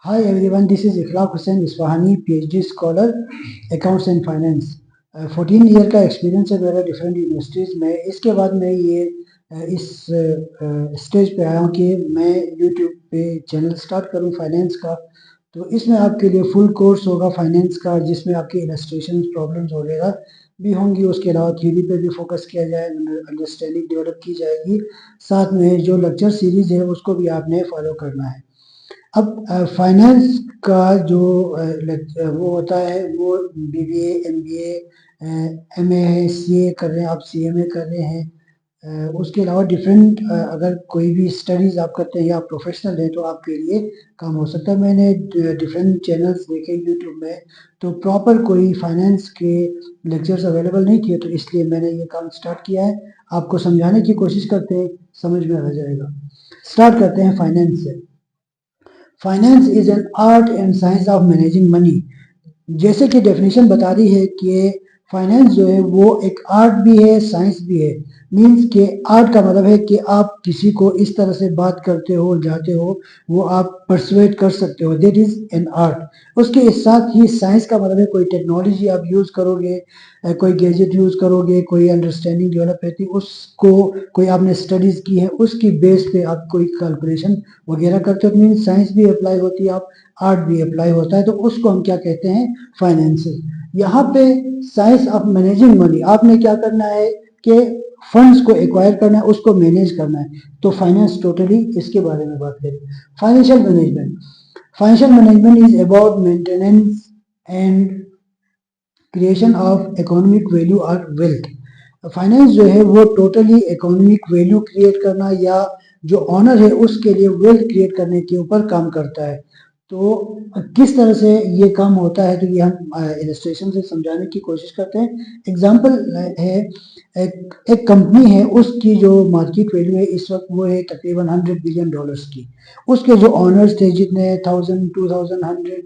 Hi everyone, this is Ikhlaq Hussain Isfahani, PhD scholar, Accounts and Finance. 14 year का experience है मेरा different universities में। इसके बाद मैं ये इस स्टेज पे आया हूँ कि मैं यूट्यूब पे चैनल स्टार्ट करूँ फाइनेंस का। तो इसमें आपके लिए फुल कोर्स होगा फाइनेंस का, जिसमें आपकी इलस्ट्रेशन प्रॉब्लम्स वगैरह भी होंगी। उसके अलावा थ्योरी पे भी फोकस किया जाएगा, अंडरस्टैंडिंग डेवलप की जाएगी। साथ में जो लेक्चर सीरीज है उसको भी आपने फॉलो करना है। अब फाइनेंस का जो वो होता है वो बीबीए, एमबीए, एमए है, सीए कर रहे हैं आप, सीएमए कर रहे हैं। उसके अलावा डिफरेंट अगर कोई भी स्टडीज़ आप करते हैं या प्रोफेशनल है तो आपके लिए काम हो सकता है। मैंने डिफरेंट चैनल्स देखे यूट्यूब में, तो प्रॉपर कोई फाइनेंस के लेक्चर्स अवेलेबल नहीं थे, तो इसलिए मैंने ये काम स्टार्ट किया है। आपको समझाने की कोशिश करते हैं, समझ में आ जाएगा। स्टार्ट करते हैं फाइनेंस से। Finance is an art and science of managing money. जैसे कि डेफिनेशन बता रही है कि फाइनेंस जो है वो एक आर्ट भी है, साइंस भी है। मीन्स के आर्ट का मतलब है कि आप किसी को इस तरह से बात करते हो, जाते हो, वो आप परसुएट कर सकते हो, दैट इज एन आर्ट। उसके साथ ही साइंस का मतलब है कोई टेक्नोलॉजी आप यूज करोगे, कोई गैजेट यूज करोगे, कोई अंडरस्टैंडिंग डेवलप रहती है उसको, कोई आपने स्टडीज की है उसकी बेस पे आप कोई कैलकुलेशन वगैरह करते हो। मीन्स साइंस भी अप्लाई होती है, आप आर्ट भी अप्लाई होता है, तो उसको हम क्या कहते हैं, फाइनेंसिस। यहाँ पे साइंस ऑफ मैनेजिंग मनी, आपने क्या करना है कि फंड्स को एक्वायर करना है, उसको मैनेज करना है। तो फाइनेंस टोटली इसके बारे में बात करें। Financial management, financial management is about maintenance and creation of economic value और वेल्थ। फाइनेंस जो है वो टोटली इकोनॉमिक वैल्यू क्रिएट करना या जो ऑनर है उसके लिए वेल्थ क्रिएट करने के ऊपर काम करता है। तो किस तरह से ये काम होता है, तो ये हम इलस्ट्रेशन से समझाने की कोशिश करते हैं। एग्जांपल है, एक कंपनी है, उसकी जो मार्केट वैल्यू है इस वक्त वो है तकरीबन $100 बिलियन की। उसके जो ऑनर्स थे, जितने 1000, 2000,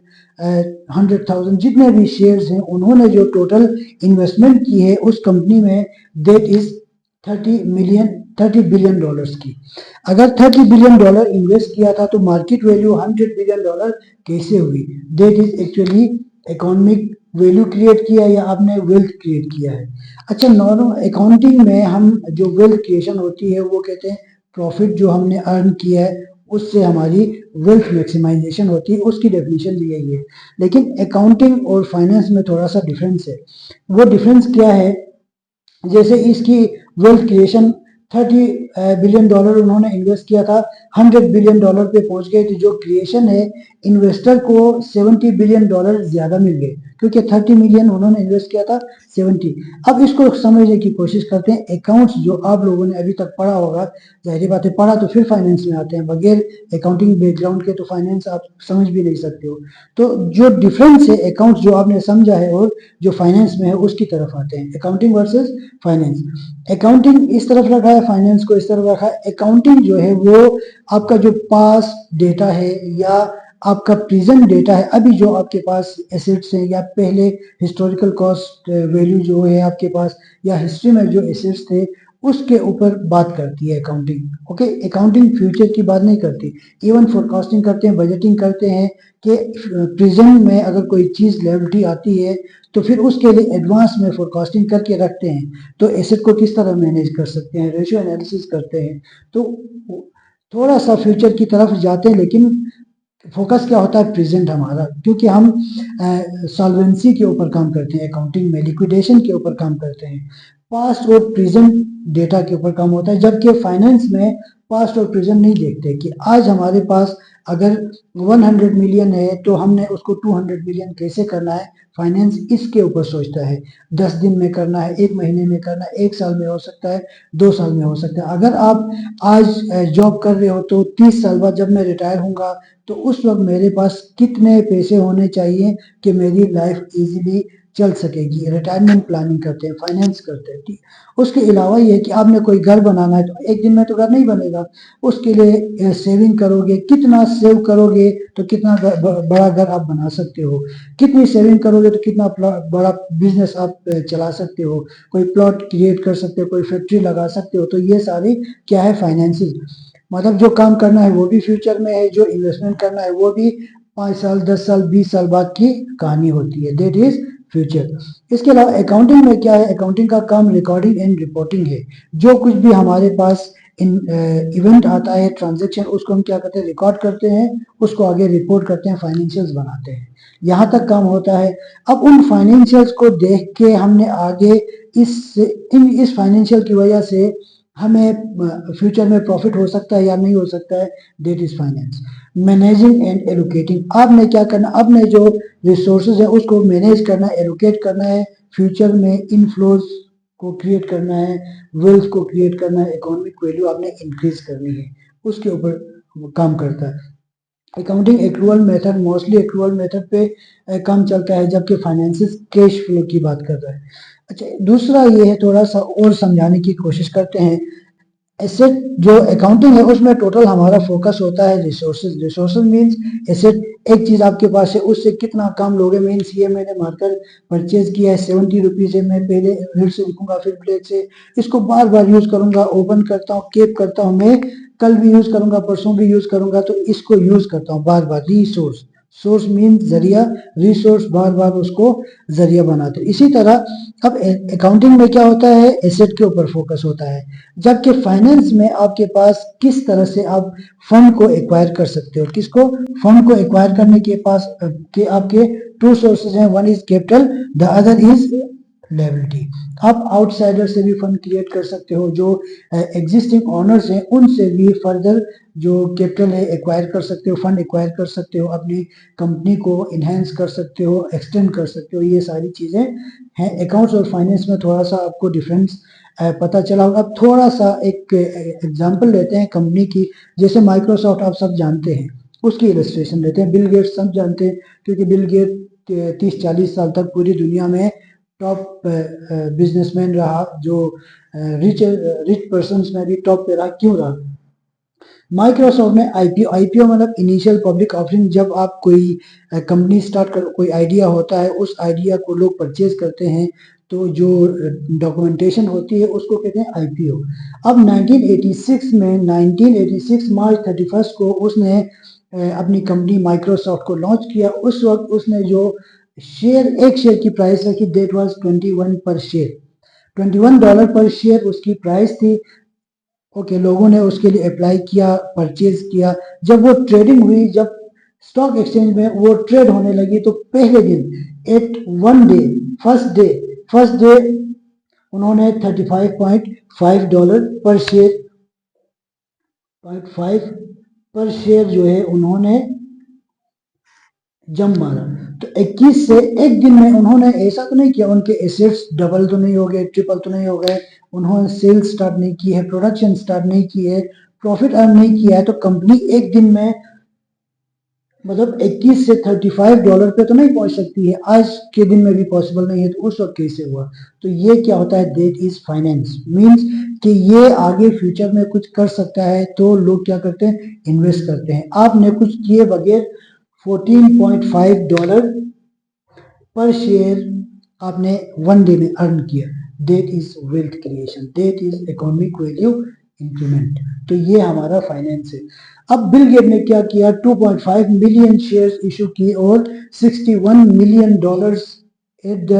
100,000 जितने भी शेयर्स हैं, उन्होंने जो टोटल इन्वेस्टमेंट की है उस कंपनी में, दैट इज 30 बिलियन की। अगर $30 बिलियन इन्वेस्ट किया था तो मार्केट वैल्यू $100 बिलियन कैसे हुई? That is actually economic value create किया या आपने वेल्थ क्रिएट किया है। अच्छा, नॉर्मल अकाउंटिंग में हम जो वेल्थ क्रिएशन होती है वो कहते हैं प्रॉफिट जो हमने अर्न किया है उससे हमारी वेल्थ मैक्सिमाइजेशन होती है, उसकी डेफिनेशन भी यही है। लेकिन अकाउंटिंग और फाइनेंस में थोड़ा सा डिफरेंस है। वो डिफरेंस क्या है? जैसे इसकी वेल्थ क्रिएशन $30 बिलियन उन्होंने इन्वेस्ट किया था, $100 बिलियन पे पहुंच गए, तो जो क्रिएशन है इन्वेस्टर को $70 बिलियन ज्यादा मिल गए, क्योंकि 30 मिलियन उन्होंने इन्वेस्ट किया था, 70। अब इसको समझने की कोशिश करते हैं। अकाउंट्स जो आप लोगों ने अभी तक पढ़ा होगा, जाहिर बात है पढ़ा तो फिर फाइनेंस में आते हैं, बगैर अकाउंटिंग बैकग्राउंड के तो फाइनेंस आप समझ भी नहीं सकते हो। तो जो डिफरेंस है अकाउंट्स जो आपने समझा है और जो फाइनेंस में है उसकी तरफ आते हैं, अकाउंटिंग वर्सेस फाइनेंस। अकाउंटिंग इस तरफ रखा है, फाइनेंस को इस तरफ रखा है। अकाउंटिंग जो है वो आपका जो पास्ट डेटा है या आपका प्रेजेंट डेटा है, अभी जो आपके पास एसेट्स हैं या पहले हिस्टोरिकल कॉस्ट वैल्यू जो है आपके पास, या हिस्ट्री में जो एसेट्स थे उसके ऊपर बात करती है अकाउंटिंग। ओके, अकाउंटिंग फ्यूचर की बात नहीं करती। इवन फोरकास्टिंग करते हैं, बजटिंग करते हैं कि प्रेजेंट में अगर कोई चीज लायबिलिटी आती है तो फिर उसके लिए एडवांस में फोरकास्टिंग करके रखते हैं, तो एसेट को किस तरह मैनेज कर सकते हैं, रेशियो एनालिसिस करते हैं। तो थोड़ा सा फ्यूचर की तरफ जाते हैं, लेकिन फोकस क्या होता है, प्रेजेंट हमारा, क्योंकि हम सॉल्वेंसी के ऊपर काम करते हैं, अकाउंटिंग में लिक्विडेशन के ऊपर काम करते हैं, पास्ट और प्रेजेंट डेटा के ऊपर काम होता है। जबकि फाइनेंस में पास्ट और प्रेजेंट नहीं देखते कि आज हमारे पास अगर 100 मिलियन है तो हमने उसको 200 मिलियन कैसे करना है, फाइनेंस इसके ऊपर सोचता है। 10 दिन में करना है, 1 महीने में करना है, 1 साल में हो सकता है, 2 साल में हो सकता है। अगर आप आज जॉब कर रहे हो तो 30 साल बाद जब मैं रिटायर होऊंगा तो उस वक्त मेरे पास कितने पैसे होने चाहिए कि मेरी लाइफ इजीली चल सकेगी। रिटायरमेंट प्लानिंग करते हैं, फाइनेंस करते हैं, ठीक। उसके अलावा ये है कि आपने कोई घर बनाना है तो एक दिन में तो घर नहीं बनेगा, उसके लिए सेविंग करोगे, कितना सेव करोगे तो कितना बड़ा घर आप बना सकते हो, कितनी सेविंग करोगे तो कितना बड़ा बिजनेस आप चला सकते हो, कोई प्लॉट क्रिएट कर सकते हो, कोई फैक्ट्री लगा सकते हो। तो ये सारी क्या है, फाइनेंसिस। मतलब जो काम करना है वो भी फ्यूचर में है, जो इन्वेस्टमेंट करना है वो भी 5 साल, 10 साल, 20 साल बाद की कहानी होती है, दैट इज फ्यूचर। इसके अलावा अकाउंटिंग में क्या है, अकाउंटिंग का काम रिकॉर्डिंग एंड रिपोर्टिंग है। जो कुछ भी हमारे पास इन इवेंट आता है, ट्रांजेक्शन, उसको हम क्या करते हैं, रिकॉर्ड करते हैं, उसको आगे रिपोर्ट करते हैं, फाइनेंशियल्स बनाते हैं, यहाँ तक काम होता है। अब उन फाइनेंशियल्स को देख के हमने आगे इस फाइनेंशियल की वजह से हमें फ्यूचर में प्रॉफिट हो सकता है या नहीं हो सकता है, that is finance. Managing and allocating, आपने क्या करना, आपने जो रिसोर्सेज है उसको मैनेज करना है, एलोकेट करना है, फ्यूचर में इनफ्लोज को क्रिएट करना है, वेल्थ को क्रिएट करना है, इकोनॉमिक वैल्यू आपने इंक्रीज करनी है, उसके ऊपर काम करता है। Accounting accrual method, mostly accrual method पे काम चलता है, जबकि फाइनेंसिस कैश फ्लो की बात कर रहा है। अच्छा, दूसरा ये है, थोड़ा सा और समझाने की कोशिश करते हैं। एसेट जो अकाउंटिंग है उसमें टोटल हमारा फोकस होता है रिसोर्सेज। रिसोर्सेज मींस एसेट, एक चीज आपके पास है, उससे कितना काम लोगे, मींस ये मैंने मार्कर परचेज किया है 70 रुपीज है, मैं पहले रीड से लिखूंगा, फिर ब्लेड से इसको बार बार यूज करूंगा, ओपन करता हूँ, केप करता हूँ, मैं कल भी यूज करूंगा, परसों भी यूज करूंगा, तो इसको यूज करता हूँ बार बार। रिसोर्स, सोर्स मीन जरिया, रिसोर्स बार बार उसको जरिया बनाते हैं। इसी तरह अब अकाउंटिंग में क्या होता है, एसेट के ऊपर फोकस होता है, जबकि फाइनेंस में आपके पास किस तरह से आप फंड को एक्वायर कर सकते हो। किसको, फंड को एक्वायर करने के पास के आपके टू सोर्सेज हैं, one is capital, the other is liability. आप आउटसाइडर से भी फंड क्रिएट कर सकते हो, जो एग्जिस्टिंग ओनर्स हैं उनसे भी फर्दर जो कैपिटल है एक्वायर कर सकते हो, फंड एक्वायर कर सकते हो, अपनी कंपनी को इनहेंस कर सकते हो, एक्सटेंड कर सकते हो, ये सारी चीजें हैं। अकाउंट्स और फाइनेंस में थोड़ा सा आपको डिफरेंस पता चला होगा। अब थोड़ा सा एक एग्जांपल लेते हैं कंपनी की, जैसे माइक्रोसॉफ्ट आप सब जानते हैं, उसकी इलस्ट्रेशन लेते हैं। बिल गेट्स सब जानते हैं, क्योंकि बिल गेट 30-40 साल तक पूरी दुनिया में टॉप बिजनेसमैन रहा, जो रिच पर्सन में भी टॉप पे रहा। क्यों रहा, माइक्रोसॉफ्ट ने आईपीओ, आईपीओ मतलब इनिशियल पब्लिक ऑफरिंग, जब आप कोई कंपनी स्टार्ट कर, कोई आइडिया होता है, उस आइडिया को लोग परचेज करते हैं, तो जो डॉक्यूमेंटेशन होती है उसको कहते हैं आईपीओ। अब 1986 मार्च 31 को उसने अपनी कंपनी माइक्रोसॉफ्ट को लॉन्च किया। उस वक्त उसने जो शेयर, एक शेयर की प्राइस रखी, दैट वाज 21 पर शेयर, $21 पर शेयर उसकी प्राइस थी। ओके, लोगों ने उसके लिए अप्लाई किया, परचेज किया। जब वो ट्रेडिंग हुई, जब स्टॉक एक्सचेंज में वो ट्रेड होने लगी, तो पहले दिन at one day, first day उन्होंने $35.5 पर शेयर, 0.5 पर शेयर जो है उन्होंने जम मारा। तो 21 से एक दिन में उन्होंने ऐसा तो नहीं किया, उनके एसेट्स डबल तो नहीं हो गए, ट्रिपल तो नहीं हो गए, उन्होंने सेल्स स्टार्ट नहीं की है, प्रोडक्शन स्टार्ट नहीं की है, प्रॉफिट अर्न नहीं किया है, तो कंपनी एक दिन में मतलब 21 से $35 पे तो नहीं पहुंच सकती है, आज के दिन में भी पॉसिबल नहीं है, तो उस वक्त कैसे हुआ। तो ये क्या होता है, दैट इज फाइनेंस, मींस कि ये आगे फ्यूचर में कुछ कर सकता है, तो लोग क्या करते हैं, इन्वेस्ट करते हैं। आपने कुछ किए बगैर $14.5 पर शेयर आपने वन डे में अर्न किया, that is wealth creation, that is economic value increment. तो ये हमारा फाइनेंस है। अब बिल गेट ने क्या किया, 2.5 मिलियन शेयर्स इशू की और $61 million at the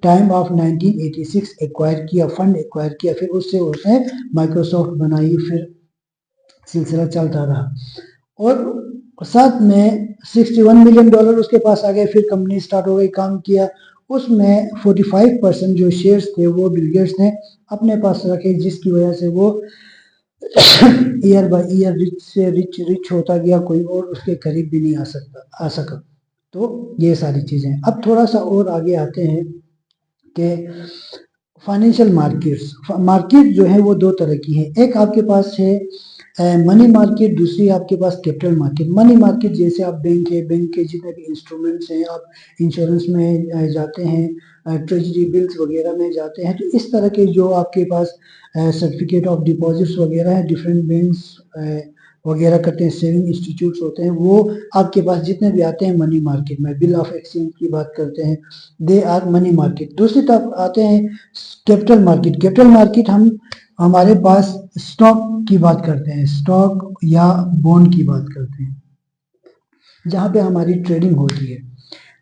time of 1986 acquire किया, फंड एक्वायर किया, फिर उससे उसने माइक्रोसॉफ्ट बनाई, फिर सिलसिला चलता रहा। और साथ में $61 मिलियन उसके पास आ गए, फिर कंपनी स्टार्ट हो गई, काम किया। उसमें 45% जो शेयर्स थे वो बिल गेट्स ने अपने पास रखे, जिसकी वजह से वो ईयर बाय ईयर रिच से रिच होता गया, कोई और उसके करीब भी नहीं आ सका। तो ये सारी चीजें। अब थोड़ा सा और आगे आते हैं कि फाइनेंशियल मार्केट्स, मार्केट जो है वो दो तरह की है। एक आपके पास है मनी मार्केट, दूसरी आपके पास कैपिटल मार्केट। मनी मार्केट जैसे आप बैंक है, बैंक के जितने भी इंस्ट्रूमेंट्स हैं, आप इंश्योरेंस में जाते हैं, ट्रेजरी बिल्स वगैरह में जाते हैं, तो इस तरह के जो आपके पास सर्टिफिकेट ऑफ डिपॉजिट्स वगैरह है, डिफरेंट बैंक्स वगैरह करते हैं, सेविंग इंस्टीट्यूट्स होते हैं, वो आपके पास जितने भी आते हैं मनी मार्केट में। बिल ऑफ एक्सचेंज की बात करते हैं, दे आर मनी मार्केट। दूसरी तरफ आते हैं कैपिटल मार्केट। कैपिटल मार्केट हम हमारे पास स्टॉक की बात करते हैं, स्टॉक या बॉन्ड की बात करते हैं। जहाँ पे हमारी ट्रेडिंग होती है।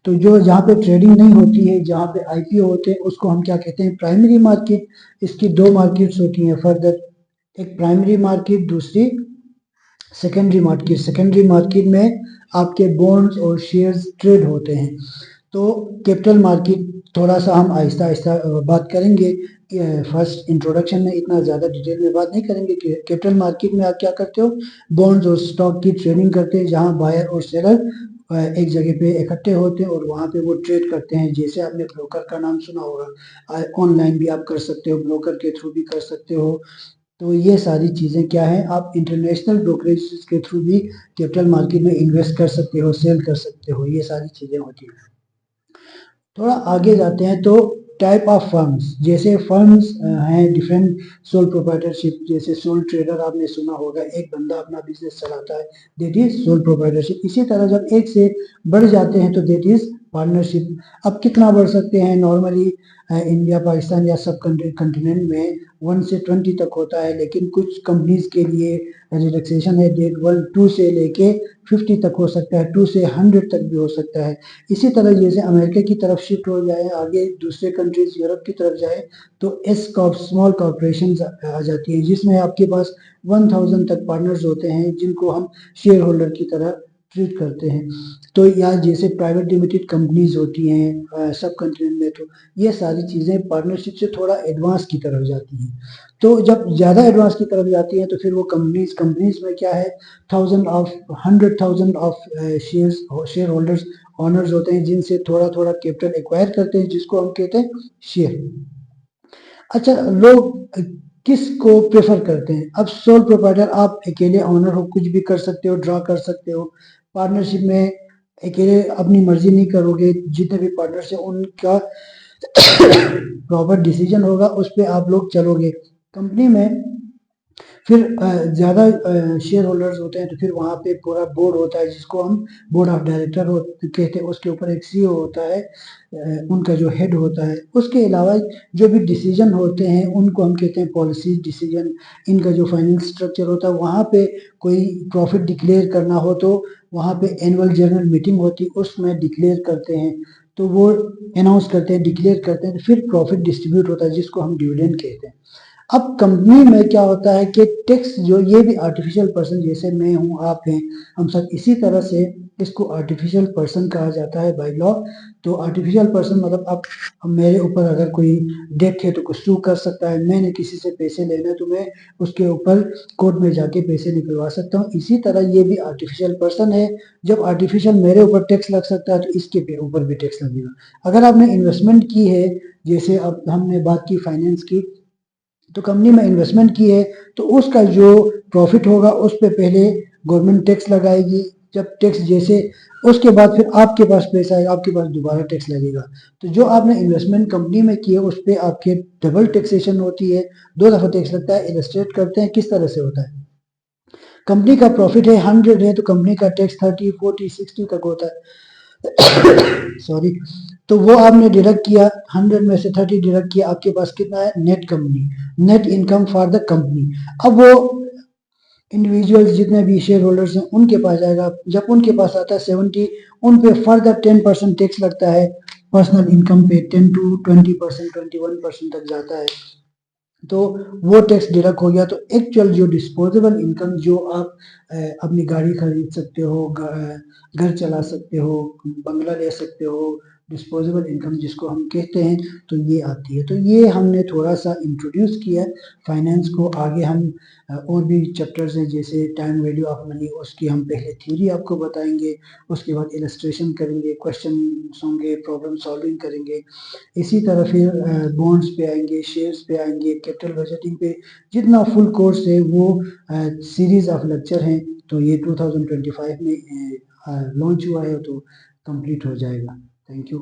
तो जो जहाँ पे ट्रेडिंग नहीं होती है, जहाँ पे आईपीओ होते हैं, उसको हम क्या कहते हैं, प्राइमरी मार्केट। इसकी दो मार्केट्स होती हैं फर्दर, एक प्राइमरी मार्केट, दूसरी सेकेंडरी मार्केट। सेकेंडरी मार्केट में आपके बॉन्ड्स और शेयर्स ट्रेड होते हैं। तो कैपिटल मार्केट थोड़ा सा हम आहिस्ता आहिस्ता बात करेंगे। फर्स्ट इंट्रोडक्शन में इतना ज़्यादा डिटेल में बात नहीं करेंगे कि कैपिटल मार्केट में आप क्या करते हो, बॉन्ड्स और स्टॉक की ट्रेडिंग करते हैं, जहां बायर और सेलर एक जगह पे इकट्ठे होते हैं और वहां पे वो ट्रेड करते हैं। जैसे आपने ब्रोकर का नाम सुना होगा, ऑनलाइन भी आप कर सकते हो, ब्रोकर के थ्रू भी कर सकते हो। तो ये सारी चीज़ें क्या है, आप इंटरनेशनल ब्रोकरेज के थ्रू भी कैपिटल मार्केट में इन्वेस्ट कर सकते हो, सेल कर सकते हो, ये सारी चीज़ें होती हैं। थोड़ा आगे जाते हैं तो टाइप ऑफ फर्म्स, जैसे फर्म्स हैं डिफरेंट। सोल प्रोप्राइटरशिप, जैसे सोल ट्रेडर आपने सुना होगा, एक बंदा अपना बिजनेस चलाता है, दैट इज सोल प्रोप्राइटरशिप। इसी तरह जब एक से बढ़ जाते हैं तो दैट इज पार्टनरशिप। अब कितना बढ़ सकते हैं, नॉर्मली इंडिया, पाकिस्तान या सब कंटिनेंट में 1 से 20 तक होता है, लेकिन कुछ कंपनीज के लिए रिलैक्सेशन है, डेट 1 2 से लेके 50 तक हो सकता है, 2 से 100 तक भी हो सकता है। इसी तरह जैसे अमेरिका की तरफ शिफ्ट हो जाए, आगे दूसरे कंट्रीज यूरोप की तरफ जाए, तो एस कॉप स्मॉल कॉर्पोरेशन आ जाती है, जिसमें आपके पास 1000 तक पार्टनर्स होते हैं, जिनको हम शेयर होल्डर की तरह ट्रीट करते हैं। तो या जैसे प्राइवेट लिमिटेड कंपनीज होती हैं सब कंट्री में, तो ये सारी चीज़ें पार्टनरशिप से थोड़ा एडवांस की तरफ जाती हैं। तो जब ज़्यादा एडवांस की तरफ जाती हैं तो फिर वो कंपनीज कंपनीज में क्या है, 100,000 ऑफ शेयर होल्डर्स, ऑनर्स होते हैं, जिनसे थोड़ा थोड़ा कैपिटल एक्वायर करते हैं, जिसको हम कहते हैं शेयर। अच्छा, लोग किसको प्रेफर करते हैं? अब सोल प्रोप्राइटर, आप अकेले ऑनर हो, कुछ भी कर सकते हो, ड्रा कर सकते हो। पार्टनरशिप में अकेले अपनी मर्जी नहीं करोगे, जितने भी पार्टनर्स हैं उनका प्रॉपर डिसीजन होगा, उस पर आप लोग चलोगे। कंपनी में फिर ज़्यादा शेयर होल्डर्स होते हैं, तो फिर वहाँ पे पूरा बोर्ड होता है, जिसको हम बोर्ड ऑफ डायरेक्टर कहते हैं। उसके ऊपर एक सीईओ होता है, उनका जो हेड होता है। उसके अलावा जो भी डिसीजन होते हैं उनको हम कहते हैं पॉलिसी डिसीजन। इनका जो फाइनेंस स्ट्रक्चर होता है, वहाँ पे कोई प्रॉफिट डिक्लेयर करना हो तो वहाँ पे एनुअल जनरल मीटिंग होती है, उसमें डिक्लेयर करते हैं। तो वो अनाउंस करते हैं, डिक्लेयर करते हैं, तो फिर प्रॉफिट डिस्ट्रीब्यूट होता है, जिसको हम डिविडेंड कहते हैं। अब कंपनी में क्या होता है कि टैक्स, जो ये भी आर्टिफिशियल पर्सन, जैसे मैं हूँ, आप हैं, हम सब इसी तरह से इसको आर्टिफिशियल पर्सन कहा जाता है बाय लॉ। तो आर्टिफिशियल पर्सन मतलब अब मेरे ऊपर अगर कोई डेट है तो कुछ सू कर सकता है, मैंने किसी से पैसे लेने तो मैं उसके ऊपर कोर्ट में जाके पैसे निकलवा सकता हूँ। इसी तरह ये भी आर्टिफिशियल पर्सन है। जब आर्टिफिशियल मेरे ऊपर टैक्स लग सकता है, तो इसके ऊपर भी टैक्स लगेगा। अगर आपने इन्वेस्टमेंट की है, जैसे अब हमने बात की फाइनेंस की, तो कंपनी में इन्वेस्टमेंट की है, तो उसका जो प्रॉफिट होगा उस पे पहले गवर्नमेंट टैक्स लगाएगी। जब टैक्स जैसे, उसके बाद फिर आपके पास पैसा आएगा, आपके पास दोबारा टैक्स लगेगा। तो जो आपने इन्वेस्टमेंट कंपनी में की है उस पर आपके डबल टैक्सेशन होती है, 2 दफा टैक्स लगता है। इलस्ट्रेट करते हैं किस तरह से होता है। कंपनी का प्रॉफिट है 100 है, तो कंपनी का टैक्स 30 40 60 तक होता है। सॉरी। तो वो आपने डिडक्ट किया, 100 में से 30 डिडक्ट किया, आपके पास कितना है, net company, net income for the company. अब वो इंडिविजुअल्स जितने भी शेयर होल्डर्स हैं उनके पास जाएगा। जब उनके पास आता है 70, उन पे फर्दर 10% टैक्स लगता है। पर्सनल इनकम पे 10 to 20%, 21% तक जाता है। तो वो टैक्स डिडक्ट हो गया। तो एक्चुअल जो डिस्पोजेबल इनकम, जो आप अपनी गाड़ी खरीद सकते हो, घर चला सकते हो, बंगला ले सकते हो, डिस्पोजेबल इनकम जिसको हम कहते हैं, तो ये आती है। तो ये हमने थोड़ा सा इंट्रोड्यूस किया है फाइनेंस को। आगे हम और भी चैप्टर्स हैं, जैसे टाइम वैल्यू ऑफ मनी, उसकी हम पहले थ्योरी आपको बताएंगे, उसके बाद इलस्ट्रेशन करेंगे, क्वेश्चन होंगे, प्रॉब्लम सॉल्विंग करेंगे। इसी तरह फिर बॉन्ड्स पे आएंगे, शेयर्स पे आएंगे, कैपिटल बजटिंग पे। जितना फुल कोर्स है वो सीरीज ऑफ लेक्चर हैं। तो ये 2025 में लॉन्च हुआ है, तो कंप्लीट हो जाएगा। Thank you.